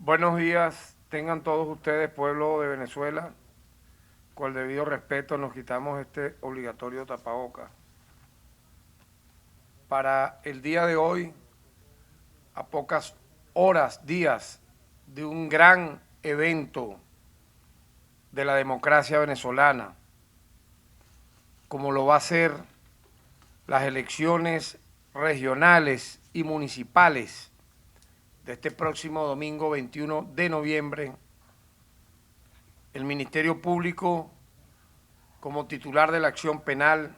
Buenos días, tengan todos ustedes, pueblo de Venezuela. Con el debido respeto nos quitamos este obligatorio tapabocas. Para el día de hoy, a pocas horas, días de un gran evento de la democracia venezolana, como lo va a ser las elecciones regionales y municipales de este próximo domingo 21 de noviembre, el Ministerio Público, como titular de la acción penal,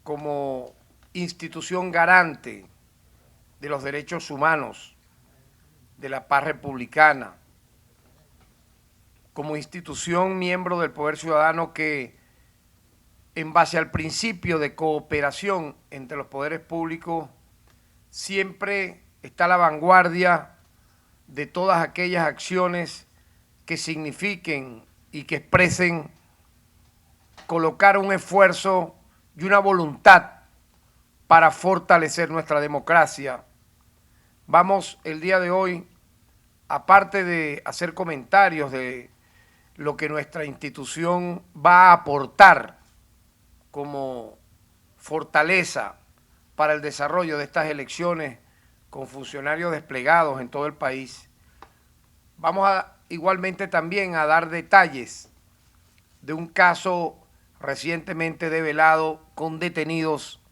como institución garante de los derechos humanos, de la paz republicana, como institución miembro del Poder Ciudadano que, en base al principio de cooperación entre los poderes públicos, siempre está a la vanguardia de todas aquellas acciones que signifiquen y que expresen colocar un esfuerzo y una voluntad para fortalecer nuestra democracia. Vamos el día de hoy, aparte de hacer comentarios de lo que nuestra institución va a aportar como fortaleza para el desarrollo de estas elecciones con funcionarios desplegados en todo el país, vamos a igualmente también a dar detalles de un caso recientemente develado con detenidos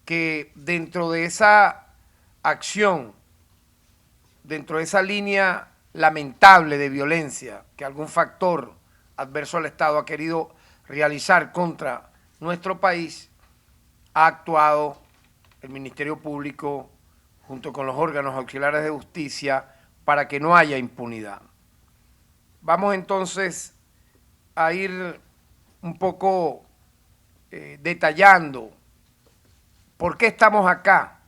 que dentro de esa acción, dentro de esa línea lamentable de violencia que algún factor adverso al Estado ha querido realizar contra nuestro país, ha actuado el Ministerio Público junto con los órganos auxiliares de justicia para que no haya impunidad. Vamos entonces a ir un poco detallando por qué estamos acá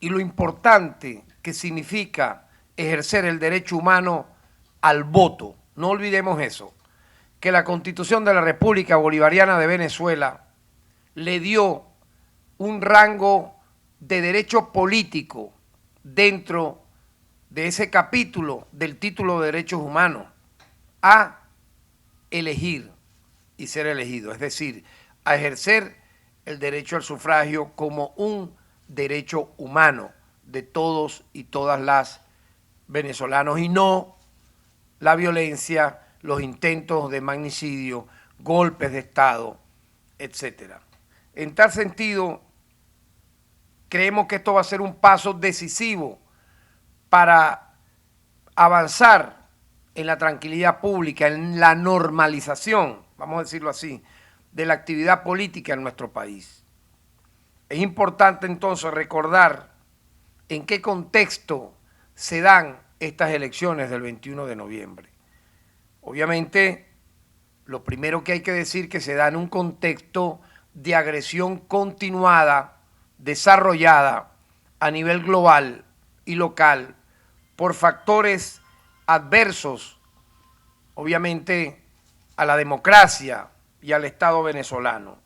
y lo importante que significa ejercer el derecho humano al voto. No olvidemos eso, que la Constitución de la República Bolivariana de Venezuela le dio un rango de derecho político dentro de ese capítulo del título de derechos humanos a elegir y ser elegido, es decir, a ejercer el derecho al sufragio como un derecho humano de todos y todas las venezolanos y no la violencia, los intentos de magnicidio, golpes de Estado, etcétera. En tal sentido, creemos que esto va a ser un paso decisivo para avanzar en la tranquilidad pública, en la normalización, vamos a decirlo así, de la actividad política en nuestro país. Es importante entonces recordar en qué contexto se dan estas elecciones del 21 de noviembre. Obviamente, lo primero que hay que decir es que se da en un contexto de agresión continuada, desarrollada a nivel global y local por factores adversos, obviamente, a la democracia y al Estado venezolano.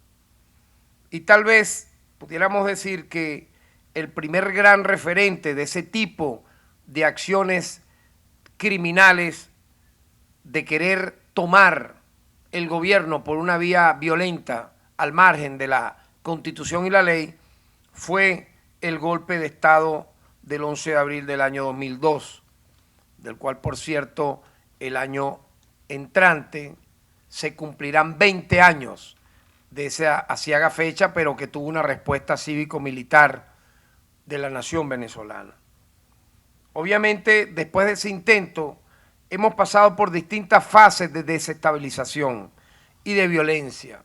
Y tal vez pudiéramos decir que el primer gran referente de ese tipo de acciones criminales, de querer tomar el gobierno por una vía violenta al margen de la Constitución y la ley, fue el golpe de Estado del 11 de abril del año 2002, del cual, por cierto, el año entrante se cumplirán 20 años de esa aciaga fecha, pero que tuvo una respuesta cívico-militar de la nación venezolana. Obviamente, después de ese intento, hemos pasado por distintas fases de desestabilización y de violencia,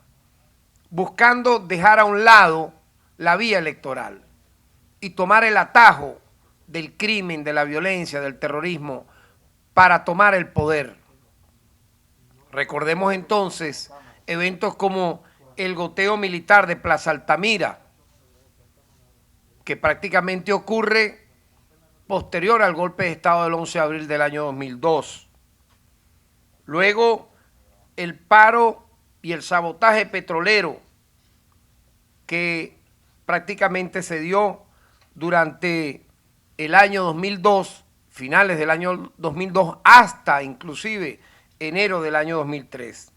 buscando dejar a un lado la vía electoral y tomar el atajo del crimen, de la violencia, del terrorismo, para tomar el poder. Recordemos entonces eventos como el goteo militar de Plaza Altamira, que prácticamente ocurre posterior al golpe de Estado del 11 de abril del año 2002. Luego, el paro y el sabotaje petrolero que prácticamente se dio durante el año 2002, finales del año 2002 hasta inclusive enero del año 2003.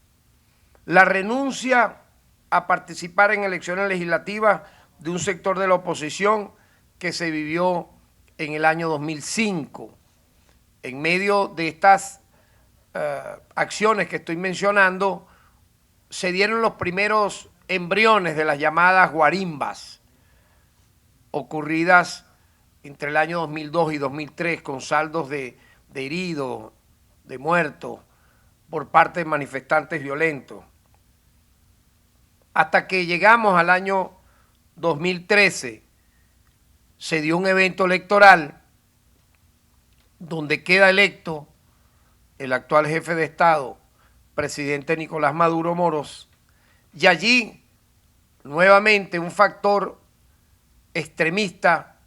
La renuncia a participar en elecciones legislativas de un sector de la oposición que se vivió en el año 2005. En medio de estas acciones que estoy mencionando, se dieron los primeros embriones de las llamadas guarimbas, ocurridas entre el año 2002 y 2003, con saldos de heridos, de muertos, por parte de manifestantes violentos. Hasta que llegamos al año 2013, se dio un evento electoral donde queda electo el actual jefe de Estado, presidente Nicolás Maduro Moros, y allí nuevamente un factor extremista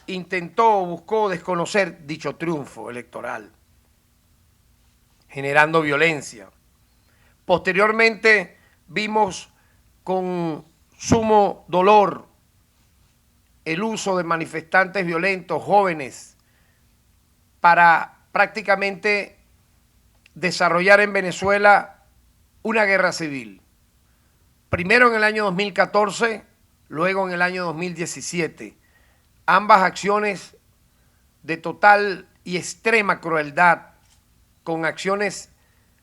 intentó o buscó desconocer dicho triunfo electoral, generando violencia. Posteriormente vimos con sumo dolor el uso de manifestantes violentos, jóvenes, para prácticamente desarrollar en Venezuela una guerra civil. Primero en el año 2014, luego en el año 2017. Ambas acciones de total y extrema crueldad, con acciones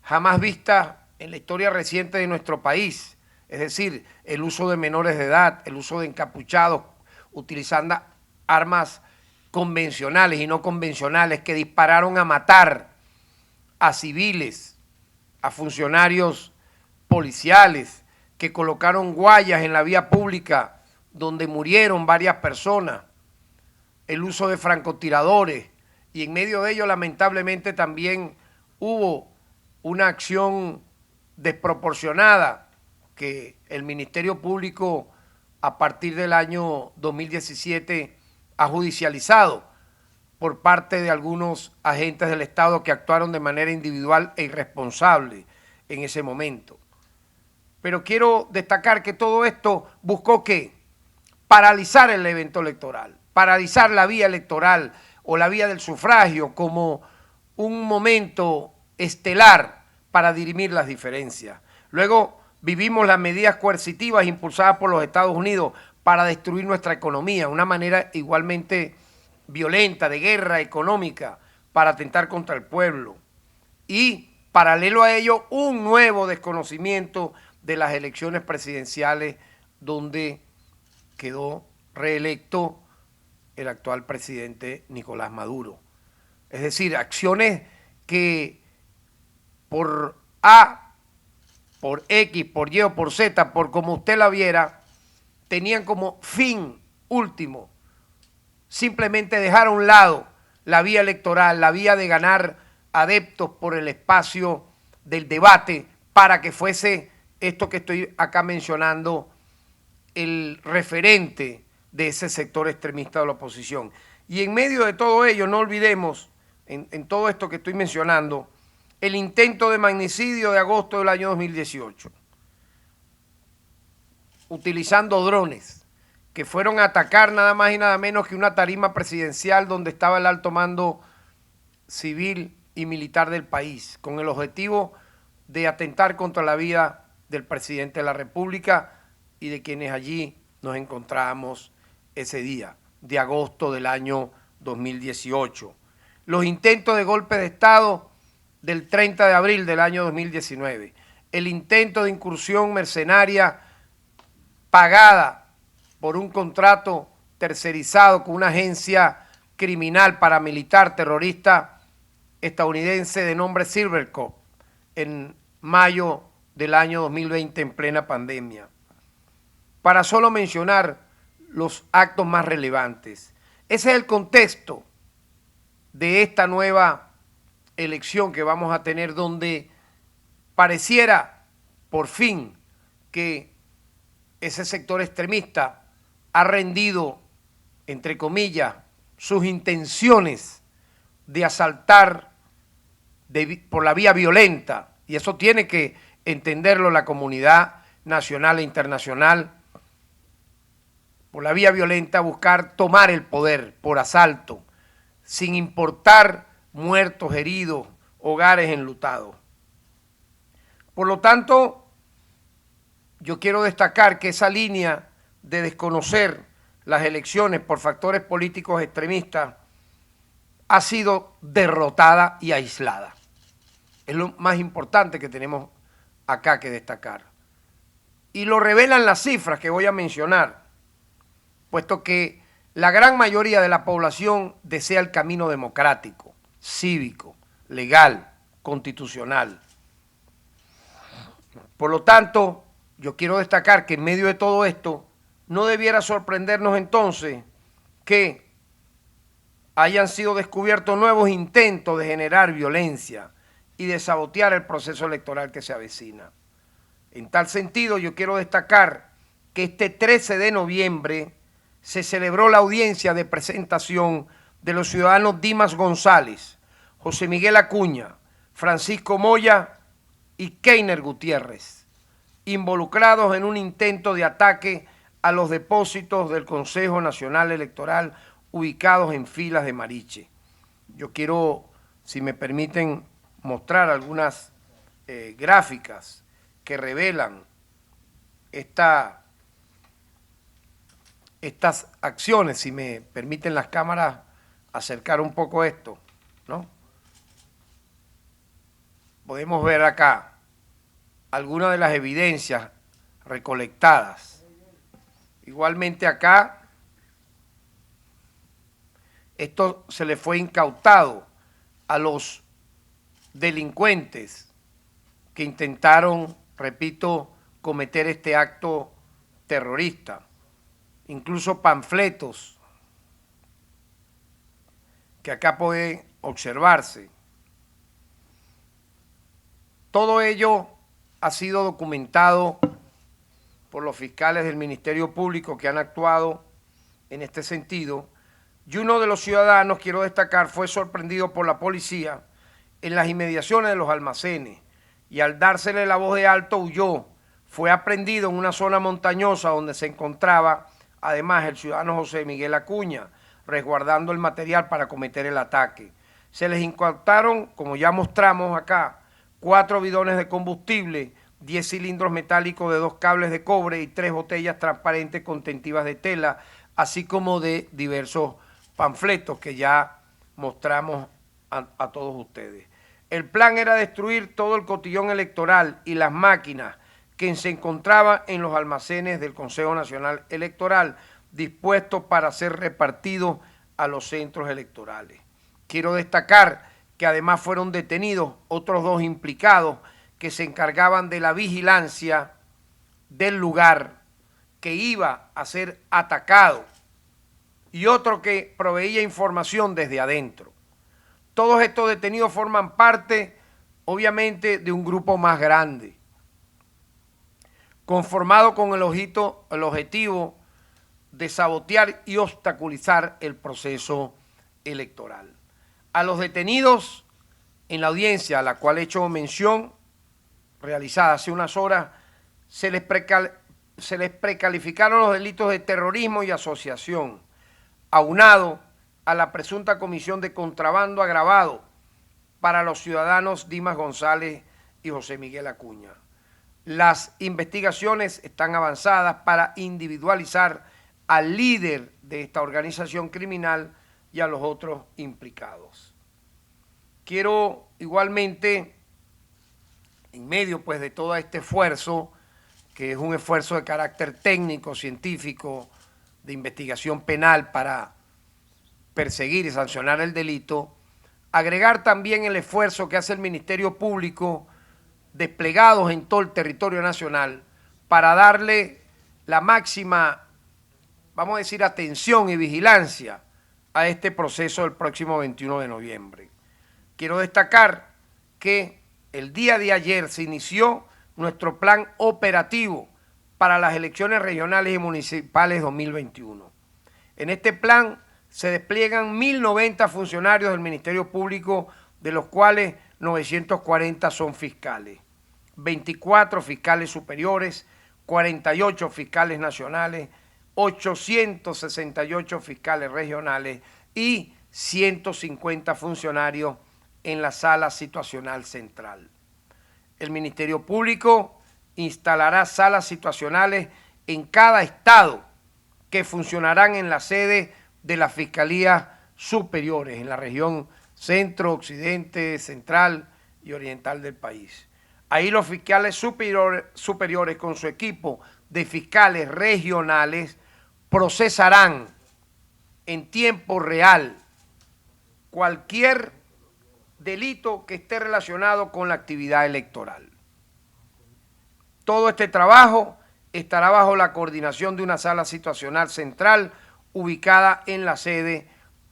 jamás vistas en la historia reciente de nuestro país. Es decir, el uso de menores de edad, el uso de encapuchados, utilizando armas convencionales y no convencionales que dispararon a matar a civiles, a funcionarios policiales, que colocaron guayas en la vía pública donde murieron varias personas, el uso de francotiradores, y en medio de ello lamentablemente también hubo una acción desproporcionada que el Ministerio Público a partir del año 2017 ha judicializado por parte de algunos agentes del Estado que actuaron de manera individual e irresponsable en ese momento. Pero quiero destacar que todo esto buscó ¿qué? Paralizar el evento electoral, paralizar la vía electoral o la vía del sufragio como un momento estelar para dirimir las diferencias. Luego vivimos las medidas coercitivas impulsadas por los Estados Unidos para destruir nuestra economía, una manera igualmente violenta, de guerra económica, para atentar contra el pueblo. Y paralelo a ello, un nuevo desconocimiento de las elecciones presidenciales donde quedó reelecto el actual presidente Nicolás Maduro. Es decir, acciones que por A, por X, por Y o por Z, por como usted la viera, tenían como fin último simplemente dejar a un lado la vía electoral, la vía de ganar adeptos por el espacio del debate para que fuese esto que estoy acá mencionando el referente de ese sector extremista de la oposición. Y en medio de todo ello, no olvidemos, en todo esto que estoy mencionando, el intento de magnicidio de agosto del año 2018, utilizando drones, que fueron a atacar nada más y nada menos que una tarima presidencial donde estaba el alto mando civil y militar del país, con el objetivo de atentar contra la vida del presidente de la República y de quienes allí nos encontrábamos ese día de agosto del año 2018. Los intentos de golpe de Estado del 30 de abril del año 2019, el intento de incursión mercenaria pagada por un contrato tercerizado con una agencia criminal paramilitar terrorista estadounidense de nombre Silvercorp en mayo del año 2020 en plena pandemia. Para solo mencionar los actos más relevantes. Ese es el contexto de esta nueva elección que vamos a tener, donde pareciera por fin que ese sector extremista ha rendido, entre comillas, sus intenciones de asaltar por la vía violenta, y eso tiene que entenderlo la comunidad nacional e internacional, por la vía violenta buscar tomar el poder por asalto, sin importar muertos, heridos, hogares enlutados. Por lo tanto, yo quiero destacar que esa línea de desconocer las elecciones por factores políticos extremistas ha sido derrotada y aislada. Es lo más importante que tenemos acá que destacar. Y lo revelan las cifras que voy a mencionar, puesto que la gran mayoría de la población desea el camino democrático, cívico, legal, constitucional. Por lo tanto, yo quiero destacar que en medio de todo esto no debiera sorprendernos entonces que hayan sido descubiertos nuevos intentos de generar violencia y de sabotear el proceso electoral que se avecina. En tal sentido, yo quiero destacar que este 13 de noviembre se celebró la audiencia de presentación de los ciudadanos Dimas González, José Miguel Acuña, Francisco Moya y Keiner Gutiérrez, involucrados en un intento de ataque a los depósitos del Consejo Nacional Electoral ubicados en Filas de Mariche. Yo quiero, si me permiten, mostrar algunas gráficas que revelan estas acciones, si me permiten las cámaras acercar un poco esto, ¿no? Podemos ver acá algunas de las evidencias recolectadas. Igualmente acá, esto se le fue incautado a los delincuentes que intentaron, repito, cometer este acto terrorista. Incluso panfletos que acá puede observarse. Todo ello ha sido documentado por los fiscales del Ministerio Público que han actuado en este sentido, y uno de los ciudadanos, quiero destacar, fue sorprendido por la policía en las inmediaciones de los almacenes y al dársele la voz de alto huyó. Fue aprendido en una zona montañosa donde se encontraba además el ciudadano José Miguel Acuña, resguardando el material para cometer el ataque. Se les incautaron, como ya mostramos acá, 4 bidones de combustible, 10 cilindros metálicos de 2 cables de cobre y 3 botellas transparentes contentivas de tela, así como de diversos panfletos que ya mostramos a todos ustedes. El plan era destruir todo el cotillón electoral y las máquinas que se encontraban en los almacenes del Consejo Nacional Electoral, dispuestos para ser repartidos a los centros electorales. Quiero destacar que además fueron detenidos otros 2 implicados que se encargaban de la vigilancia del lugar que iba a ser atacado y otro que proveía información desde adentro. Todos estos detenidos forman parte, obviamente, de un grupo más grande, conformado con el objetivo de sabotear y obstaculizar el proceso electoral. A los detenidos en la audiencia a la cual he hecho mención, realizada hace unas horas, se les precalificaron los delitos de terrorismo y asociación, aunado a la presunta comisión de contrabando agravado para los ciudadanos Dimas González y José Miguel Acuña. Las investigaciones están avanzadas para individualizar al líder de esta organización criminal y a los otros implicados. Quiero igualmente, en medio pues de todo este esfuerzo, que es un esfuerzo de carácter técnico, científico, de investigación penal para perseguir y sancionar el delito, agregar también el esfuerzo que hace el Ministerio Público desplegados en todo el territorio nacional para darle la máxima, vamos a decir, atención y vigilancia a este proceso del próximo 21 de noviembre. Quiero destacar que el día de ayer se inició nuestro plan operativo para las elecciones regionales y municipales 2021. En este plan se despliegan 1.090 funcionarios del Ministerio Público, de los cuales 940 son fiscales, 24 fiscales superiores, 48 fiscales nacionales, 868 fiscales regionales y 150 funcionarios en la sala situacional central. El Ministerio Público instalará salas situacionales en cada estado que funcionarán en la sede de las fiscalías superiores en la región centro, occidente, central y oriental del país. Ahí los fiscales superiores con su equipo de fiscales regionales procesarán en tiempo real cualquier delito que esté relacionado con la actividad electoral. Todo este trabajo estará bajo la coordinación de una sala situacional central ubicada en la sede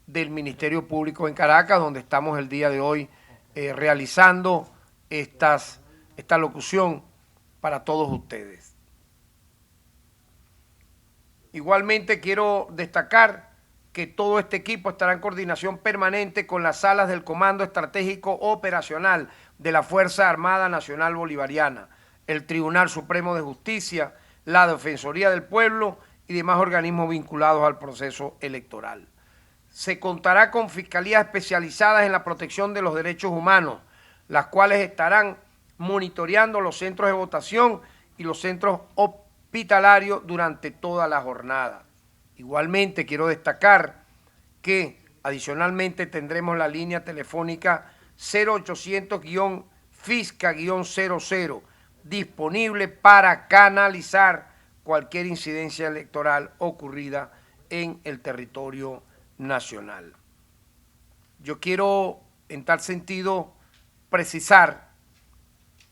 del Ministerio Público en Caracas, donde estamos el día de hoy realizando esta locución para todos ustedes. Igualmente quiero destacar que todo este equipo estará en coordinación permanente con las salas del Comando Estratégico Operacional de la Fuerza Armada Nacional Bolivariana, el Tribunal Supremo de Justicia, la Defensoría del Pueblo y demás organismos vinculados al proceso electoral. Se contará con fiscalías especializadas en la protección de los derechos humanos, las cuales estarán monitoreando los centros de votación y los centros hospitalarios durante toda la jornada. Igualmente quiero destacar que adicionalmente tendremos la línea telefónica 0800-FISCA-00 disponible para canalizar cualquier incidencia electoral ocurrida en el territorio nacional. Yo quiero en tal sentido precisar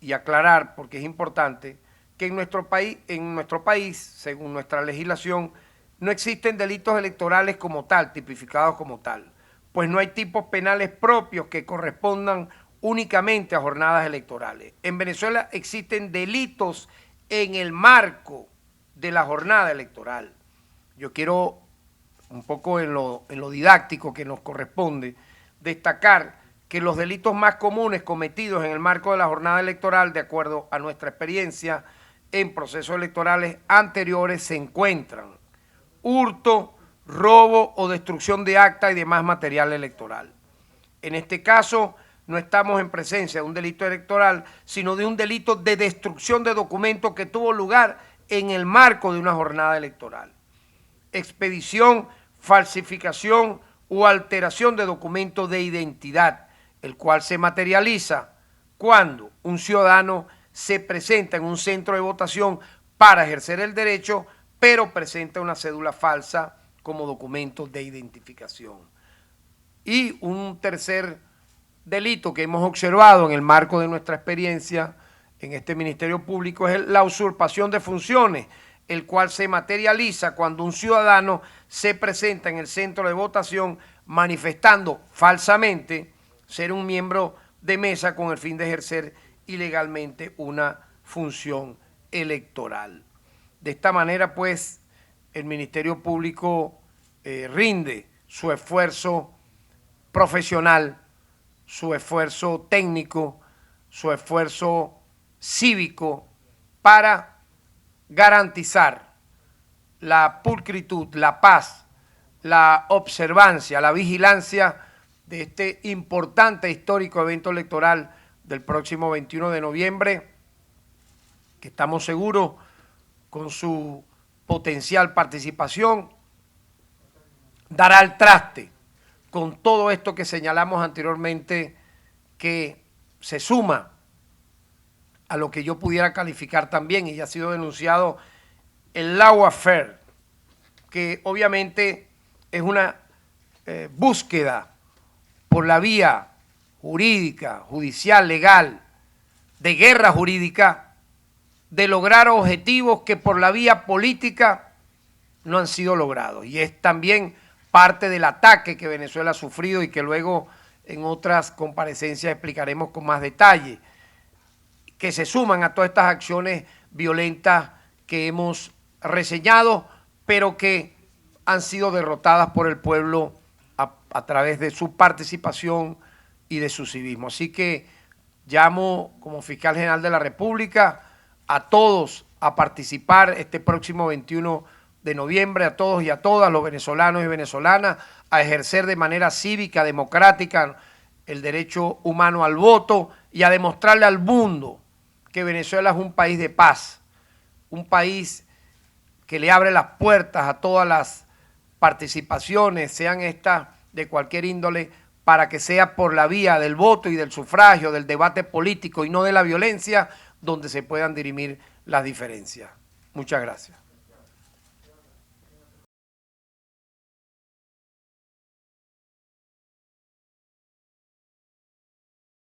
y aclarar, porque es importante, que en nuestro país, según nuestra legislación, no existen delitos electorales como tal, tipificados como tal, pues no hay tipos penales propios que correspondan únicamente a jornadas electorales. En Venezuela existen delitos en el marco de la jornada electoral. Yo quiero, un poco en lo didáctico que nos corresponde, destacar que los delitos más comunes cometidos en el marco de la jornada electoral, de acuerdo a nuestra experiencia en procesos electorales anteriores, se encuentran hurto, robo o destrucción de acta y demás material electoral. En este caso, no estamos en presencia de un delito electoral, sino de un delito de destrucción de documentos que tuvo lugar en el marco de una jornada electoral. Expedición, falsificación o alteración de documentos de identidad, el cual se materializa cuando un ciudadano se presenta en un centro de votación para ejercer el derecho, pero presenta una cédula falsa como documento de identificación. Y un tercer delito que hemos observado en el marco de nuestra experiencia en este Ministerio Público es la usurpación de funciones, el cual se materializa cuando un ciudadano se presenta en el centro de votación manifestando falsamente ser un miembro de mesa con el fin de ejercer ilegalmente una función electoral. De esta manera, pues, el Ministerio Público rinde su esfuerzo profesional, su esfuerzo técnico, su esfuerzo cívico para garantizar la pulcritud, la paz, la observancia, la vigilancia de este importante histórico evento electoral del próximo 21 de noviembre, que estamos seguros con su potencial participación dará el traste con todo esto que señalamos anteriormente, que se suma a lo que yo pudiera calificar también, y ya ha sido denunciado, el lawfare, que obviamente es una búsqueda por la vía jurídica, judicial, legal, de guerra jurídica, de lograr objetivos que por la vía política no han sido logrados. Y es también parte del ataque que Venezuela ha sufrido y que luego en otras comparecencias explicaremos con más detalle, que se suman a todas estas acciones violentas que hemos reseñado, pero que han sido derrotadas por el pueblo a través de su participación y de su civismo. Así que llamo como fiscal general de la República a todos a participar este próximo 21 de noviembre a todos y a todas los venezolanos y venezolanas a ejercer de manera cívica, democrática, el derecho humano al voto y a demostrarle al mundo que Venezuela es un país de paz, un país que le abre las puertas a todas las participaciones, sean estas de cualquier índole, para que sea por la vía del voto y del sufragio, del debate político y no de la violencia, donde se puedan dirimir las diferencias. Muchas gracias.